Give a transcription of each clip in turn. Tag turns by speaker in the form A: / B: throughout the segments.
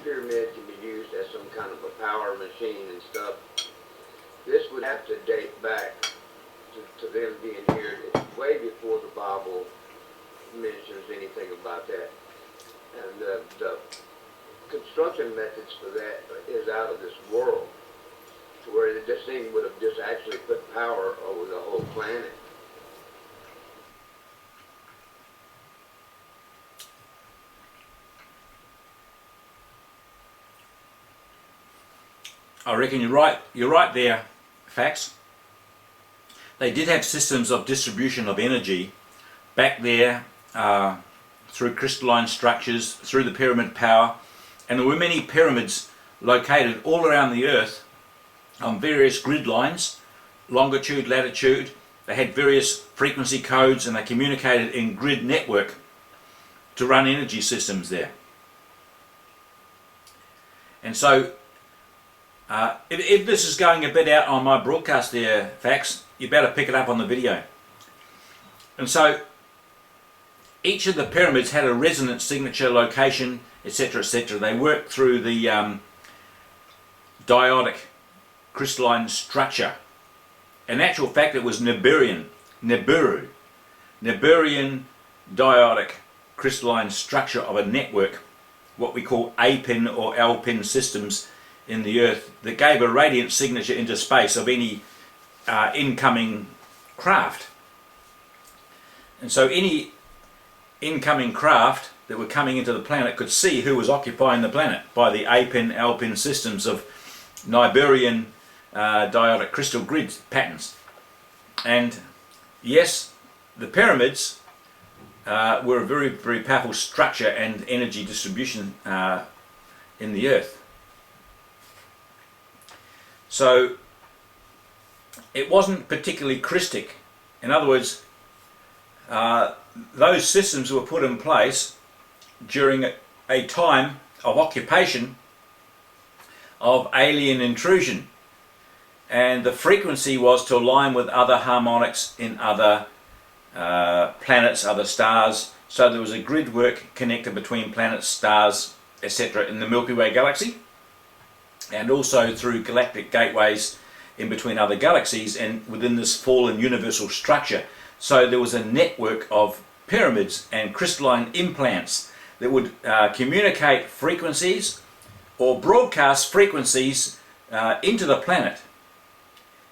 A: pyramid can be used as some kind of a power machine and stuff. This would have to date back to them being here way before the Bible mentions anything about that. And the construction methods for that is out of this world, to where this thing would have just actually put power over the whole planet.
B: I reckon you're right. You're right there, Fax. They did have systems of distribution of energy back there through crystalline structures, through the pyramid power, and there were many pyramids located all around the earth on various grid lines, longitude, latitude. They had various frequency codes and they communicated in grid network to run energy systems there. And so if this is going a bit out on my broadcast there, Fax, you better pick it up on the video. And so each of the pyramids had a resonance signature, location, etc., etc. They worked through the diodic crystalline structure. In actual fact, it was Niburian diodic crystalline structure of a network, what we call A-pin or L-pin systems in the earth, that gave a radiant signature into space of any incoming craft. And so any incoming craft that were coming into the planet could see who was occupying the planet by the A-pin, L-pin systems of Niburian diodic crystal grid patterns. And yes, the pyramids were a very, very powerful structure and energy distribution in the earth. So it wasn't particularly Christic. In other words, those systems were put in place during a time of occupation of alien intrusion, and the frequency was to align with other harmonics in other planets, other stars. So there was a grid work connected between planets, stars, etc. in the Milky Way galaxy, and also through galactic gateways in between other galaxies and within this fallen universal structure. So there was a network of pyramids and crystalline implants that would communicate frequencies or broadcast frequencies into the planet.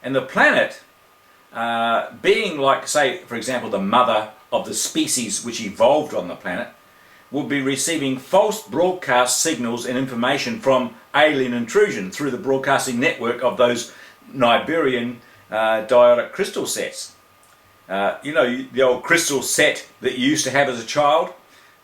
B: And the planet, being like, say, for example, the mother of the species which evolved on the planet, would be receiving false broadcast signals and information from alien intrusion through the broadcasting network of those Niburian diodic crystal sets. You know, the old crystal set that you used to have as a child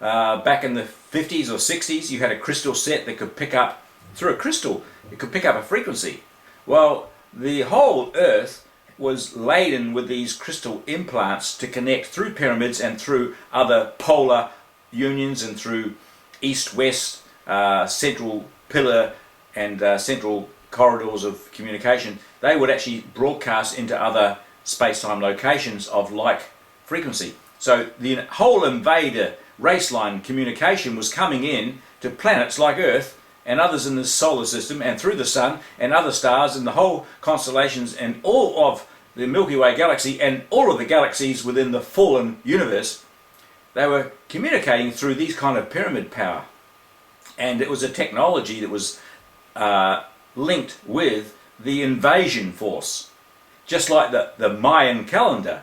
B: back in the 50s or 60s. You had a crystal set that could pick up, through a crystal, it could pick up a frequency. Well, the whole earth was laden with these crystal implants to connect through pyramids and through other polar unions and through east-west central pillar and central corridors of communication. They would actually broadcast into other space-time locations of like frequency. So the whole invader race line communication was coming in to planets like Earth and others in the solar system and through the sun and other stars and the whole constellations and all of the Milky Way galaxy and all of the galaxies within the fallen universe. They were communicating through these kind of pyramid power, and it was a technology that was linked with the invasion force. Just like the Mayan calendar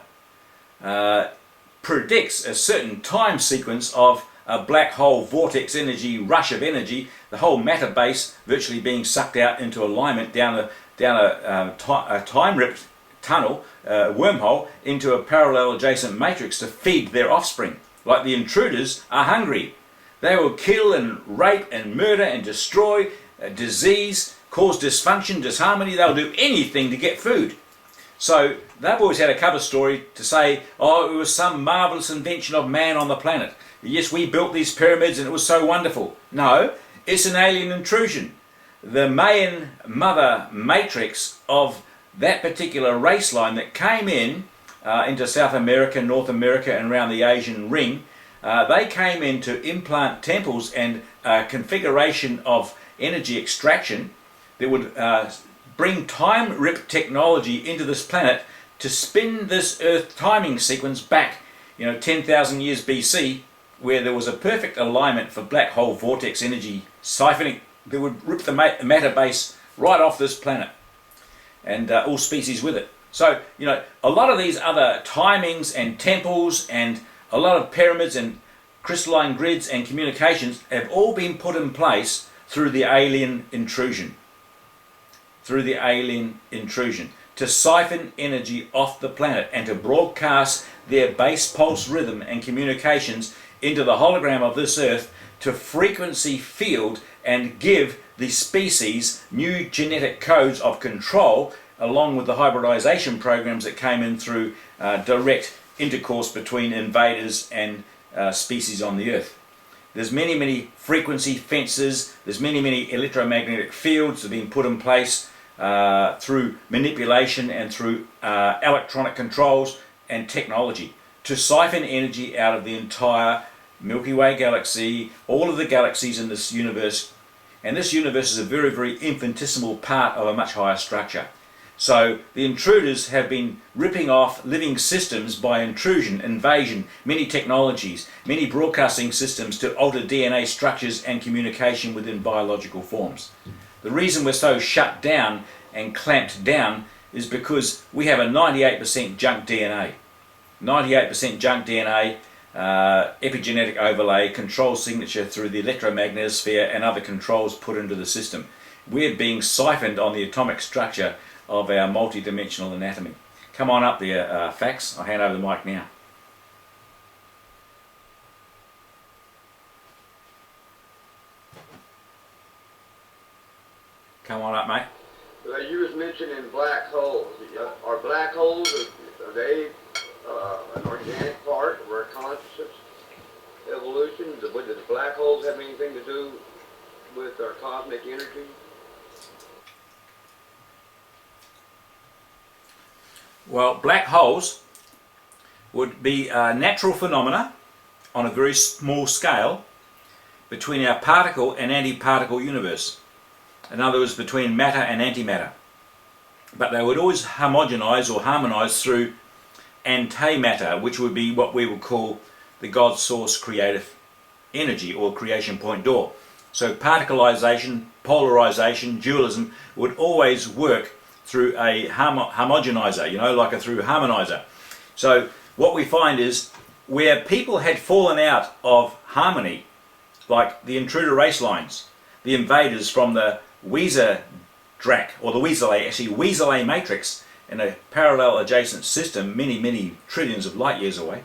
B: predicts a certain time sequence of a black hole vortex energy, rush of energy, the whole matter base virtually being sucked out into alignment down a time-ripped tunnel, wormhole, into a parallel adjacent matrix to feed their offspring. Like the intruders are hungry. They will kill and rape and murder and destroy, disease, cause dysfunction, disharmony. They'll do anything to get food. So they've always had a cover story to say, oh, it was some marvelous invention of man on the planet. Yes, we built these pyramids and it was so wonderful. No, it's an alien intrusion. The Mayan mother matrix of that particular race line that came in into South America, North America and around the Asian ring They came in to implant temples and configuration of energy extraction that would bring time rip technology into this planet to spin this Earth timing sequence back, 10,000 years BC, where there was a perfect alignment for black hole vortex energy siphoning that would rip the matter base right off this planet and all species with it. So, a lot of these other timings and temples and a lot of pyramids and crystalline grids and communications have all been put in place through the alien intrusion. Through the alien intrusion. To siphon energy off the planet and to broadcast their base pulse rhythm and communications into the hologram of this Earth to frequency field and give the species new genetic codes of control, along with the hybridization programs that came in through direct intercourse between invaders and species on the Earth. There's many frequency fences, there's many electromagnetic fields that have been put in place through manipulation and through electronic controls and technology to siphon energy out of the entire Milky Way galaxy, all of the galaxies in this universe. And this universe is a very infinitesimal part of a much higher structure. So the intruders have been ripping off living systems by intrusion, invasion, many technologies, many broadcasting systems to alter DNA structures and communication within biological forms. The reason we're so shut down and clamped down is because we have a 98% junk DNA. 98% junk DNA, epigenetic overlay, control signature through the electromagnetosphere and other controls put into the system. We're being siphoned on the atomic structure of our multi-dimensional anatomy. Come on up there, Fax. I'll hand over the mic now. Come on up, mate.
A: You was mentioning black holes. Are black holes, are they an organic part of our consciousness evolution? Would the black holes have anything to do with our cosmic energy?
B: Well, black holes would be natural phenomena on a very small scale between our particle and antiparticle universe. In other words, between matter and antimatter. But they would always homogenize or harmonize through antimatter, which would be what we would call the God source creative energy or creation point door. So particleization, polarization, dualism would always work through a homogenizer, like a through harmonizer. So what we find is where people had fallen out of harmony, like the intruder race lines, the invaders from the Weezer Drac, or the Weasley matrix in a parallel adjacent system many trillions of light years away,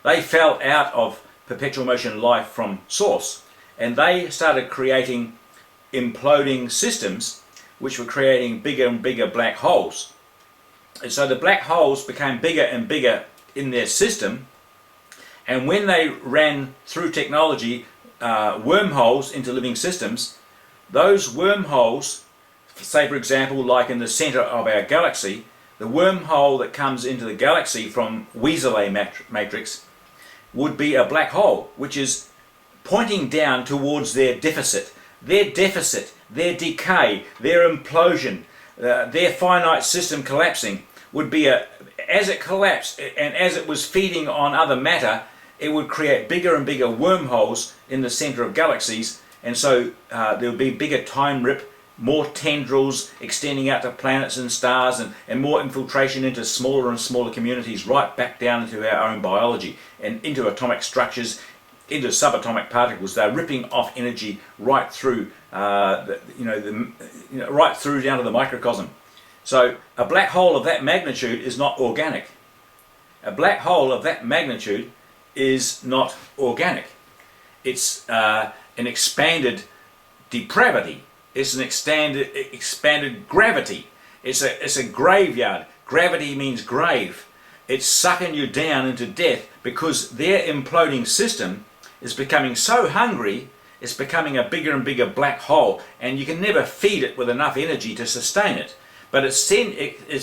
B: they fell out of perpetual motion life from source, and they started creating imploding systems which were creating bigger and bigger black holes. And so the black holes became bigger and bigger in their system, and when they ran through technology wormholes into living systems, those wormholes, say for example like in the center of our galaxy, the wormhole that comes into the galaxy from Weasley matrix would be a black hole, which is pointing down towards their deficit, their decay, their implosion, their finite system collapsing would be as it collapsed and as it was feeding on other matter, it would create bigger and bigger wormholes in the center of galaxies, and so there would be bigger time rip, more tendrils extending out to planets and stars, and more infiltration into smaller and smaller communities, right back down into our own biology and into atomic structures, into subatomic particles. They're ripping off energy right through, right through down to the microcosm. So a black hole of that magnitude is not organic. A black hole of that magnitude is not organic. It's an expanded depravity. It's an expanded gravity. It's a graveyard. Gravity means grave. It's sucking you down into death because their imploding system is becoming so hungry, it's becoming a bigger and bigger black hole, and you can never feed it with enough energy to sustain it. But it's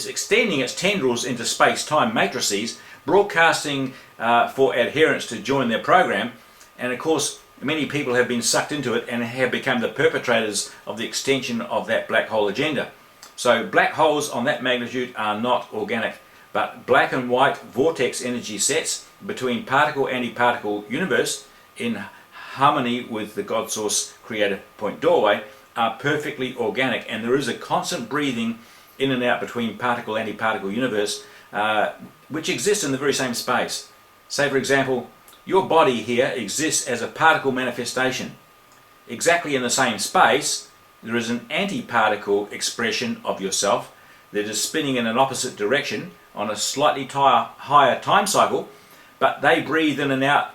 B: extending its tendrils into space-time matrices, broadcasting for adherents to join their program, and of course many people have been sucked into it and have become the perpetrators of the extension of that black hole agenda. So black holes on that magnitude are not organic, but black and white vortex energy sets between particle-antiparticle universe in harmony with the God Source Creator Point doorway are perfectly organic, and there is a constant breathing in and out between particle-antiparticle universe which exists in the very same space. Say for example, your body here exists as a particle manifestation. Exactly in the same space there is an antiparticle expression of yourself that is spinning in an opposite direction on a slightly higher time cycle, but they breathe in and out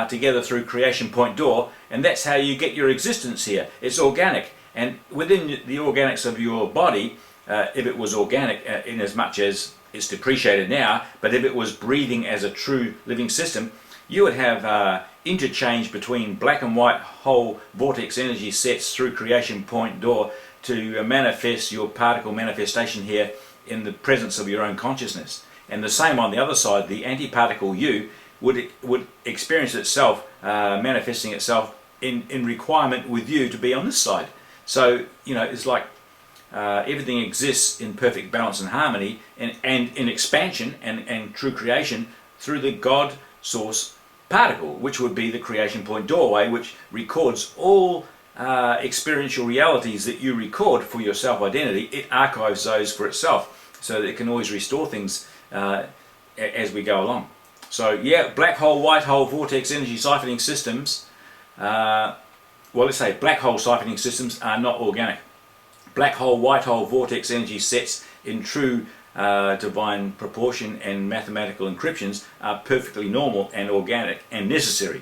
B: together through creation point door, and that's how you get your existence here. It's organic, and within the organics of your body, if it was organic in as much as it's depreciated now, but if it was breathing as a true living system, you would have interchange between black and white whole vortex energy sets through creation point door to manifest your particle manifestation here in the presence of your own consciousness. And the same on the other side, the antiparticle you would experience itself manifesting itself in requirement with you to be on this side. So, you know, it's like everything exists in perfect balance and harmony and in expansion and true creation through the God Source particle, which would be the creation point doorway, which records all experiential realities that you record for your self-identity. It archives those for itself so that it can always restore things as we go along. So yeah, black hole, white hole, vortex energy siphoning systems, well, let's say black hole siphoning systems are not organic. Black hole, white hole, vortex energy sets in true divine proportion and mathematical encryptions are perfectly normal and organic and necessary.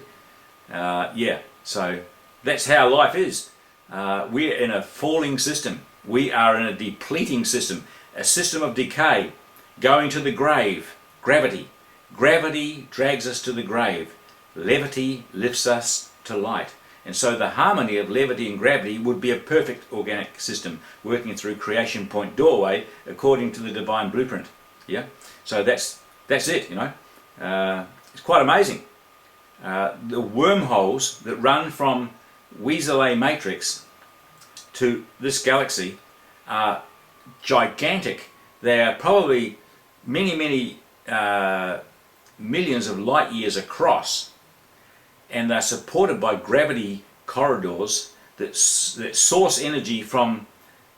B: Yeah, so that's how life is. We're in a falling system. We are in a depleting system, a system of decay, going to the grave. Gravity. Gravity drags us to the grave. Levity lifts us to light. And so the harmony of levity and gravity would be a perfect organic system working through creation point doorway according to the divine blueprint. Yeah, so that's it. You know, it's quite amazing. The wormholes that run from Weasley matrix to this galaxy are gigantic. They are probably many millions of light years across, and they're supported by gravity corridors that source energy from,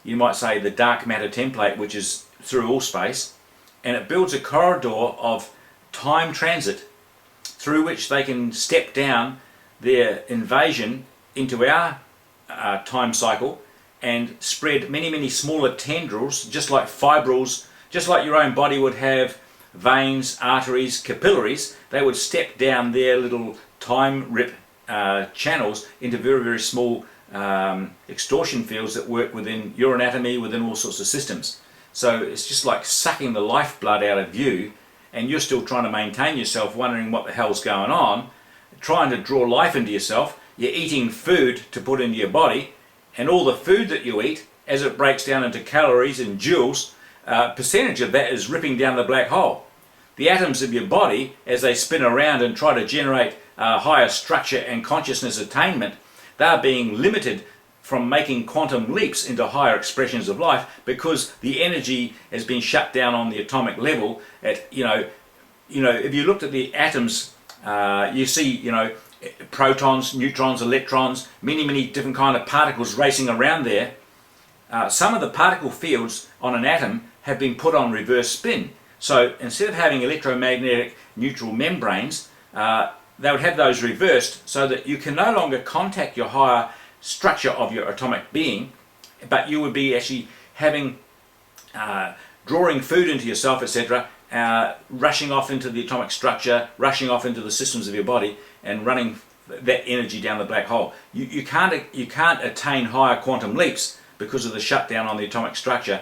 B: you might say, the dark matter template, which is through all space, and it builds a corridor of time transit through which they can step down their invasion into our time cycle and spread many smaller tendrils, just like fibrils, just like your own body would have veins, arteries, capillaries. They would step down their little time rip channels into very small extortion fields that work within your anatomy, within all sorts of systems. So it's just like sucking the lifeblood out of you, and you're still trying to maintain yourself, wondering what the hell's going on, trying to draw life into yourself. You're eating food to put into your body, and all the food that you eat, as it breaks down into calories and joules, percentage of that is ripping down the black hole. The atoms of your body, as they spin around and try to generate higher structure and consciousness attainment, they're being limited from making quantum leaps into higher expressions of life because the energy has been shut down on the atomic level. At if you looked at the atoms, you see protons, neutrons, electrons, many different kind of particles racing around there. Some of the particle fields on an atom have been put on reverse spin. So instead of having electromagnetic neutral membranes, they would have those reversed so that you can no longer contact your higher structure of your atomic being, but you would be actually having, drawing food into yourself, etc., rushing off into the atomic structure, rushing off into the systems of your body, and running that energy down the black hole. You can't attain higher quantum leaps because of the shutdown on the atomic structure,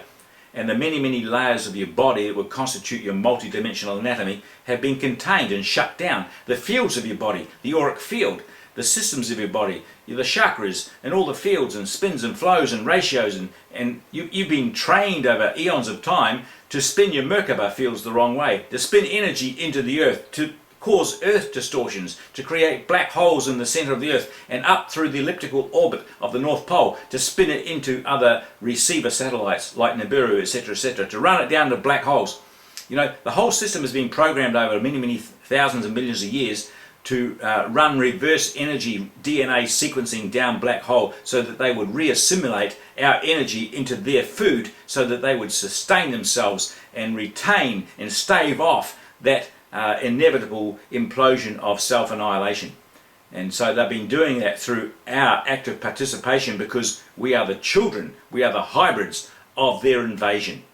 B: and the many layers of your body that would constitute your multi-dimensional anatomy have been contained and shut down. The fields of your body, the auric field, the systems of your body, the chakras, and all the fields and spins and flows and ratios, and you've been trained over eons of time to spin your Merkaba fields the wrong way, to spin energy into the earth, to cause earth distortions, to create black holes in the center of the earth and up through the elliptical orbit of the North Pole, to spin it into other receiver satellites like Nibiru, etc., to run it down to black holes. You know, the whole system has been programmed over many thousands and millions of years to run reverse energy DNA sequencing down black hole, so that they would reassimilate our energy into their food, so that they would sustain themselves and retain and stave off that inevitable implosion of self-annihilation. And so they've been doing that through our active participation, because we are the children, we are the hybrids of their invasion.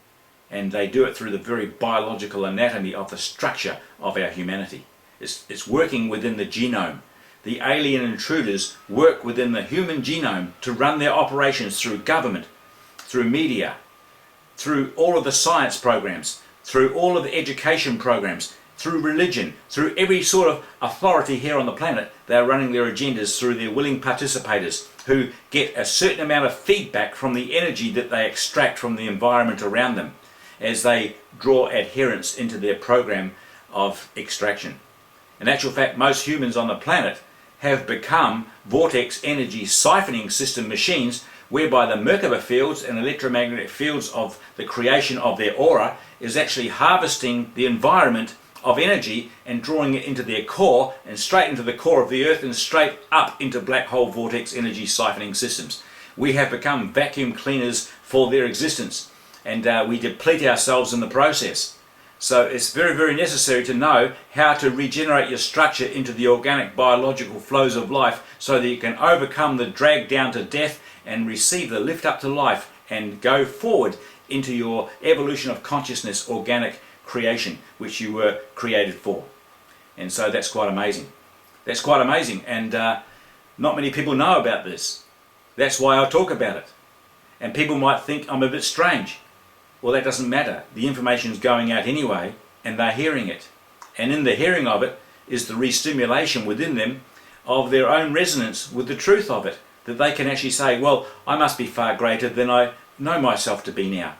B: And they do it through the very biological anatomy of the structure of our humanity. It's working within the genome. The alien intruders work within the human genome to run their operations through government, through media, through all of the science programs, through all of the education programs, through religion, through every sort of authority here on the planet. They're running their agendas through their willing participators, who get a certain amount of feedback from the energy that they extract from the environment around them as they draw adherence into their program of extraction. In actual fact, most humans on the planet have become vortex energy siphoning system machines, whereby the Merkaba fields and electromagnetic fields of the creation of their aura is actually harvesting the environment of energy and drawing it into their core, and straight into the core of the earth, and straight up into black hole vortex energy siphoning systems. We have become vacuum cleaners for their existence, and we deplete ourselves in the process. So it's very necessary to know how to regenerate your structure into the organic biological flows of life, so that you can overcome the drag down to death and receive the lift up to life, and go forward into your evolution of consciousness, organic creation, which you were created for. And so that's quite amazing. That's quite amazing, and not many people know about this. That's why I talk about it. And people might think I'm a bit strange. Well, that doesn't matter. The information is going out anyway, and they're hearing it. And in the hearing of it is the re-stimulation within them of their own resonance with the truth of it, that they can actually say, well, I must be far greater than I know myself to be now.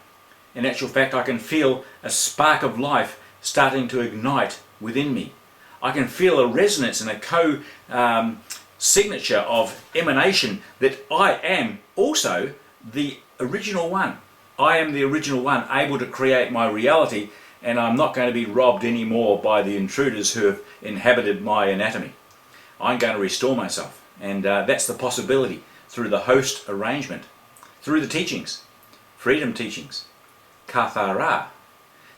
B: In actual fact, I can feel a spark of life starting to ignite within me. I can feel a resonance and a signature of emanation that I am also the original one. I am the original one, able to create my reality, and I'm not going to be robbed anymore by the intruders who have inhabited my anatomy. I'm going to restore myself, and that's the possibility through the host arrangement, through the teachings, freedom teachings, Kathara.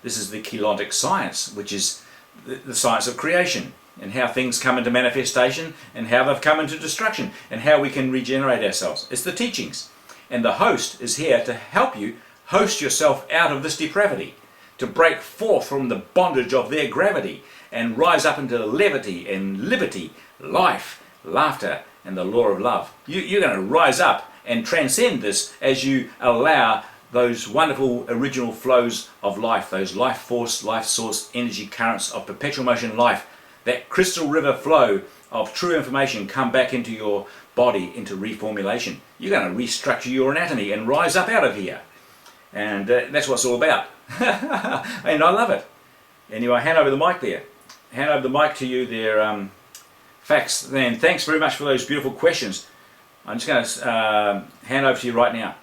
B: This is the Kelontic science, which is the science of creation, and how things come into manifestation, and how they've come into destruction, and how we can regenerate ourselves. It's the teachings. And the host is here to help you host yourself out of this depravity, to break forth from the bondage of their gravity, and rise up into levity and liberty, life, laughter, and the law of love. You're going to rise up and transcend this as you allow those wonderful original flows of life, those life force, life source, energy currents of perpetual motion life, that crystal river flow of true information come back into your body, into reformulation. You're going to restructure your anatomy and rise up out of here. And that's what it's all about. And I love it. Anyway, hand over the mic there. Hand over the mic to you there, Fax. Then thanks very much for those beautiful questions. I'm just going to hand over to you right now.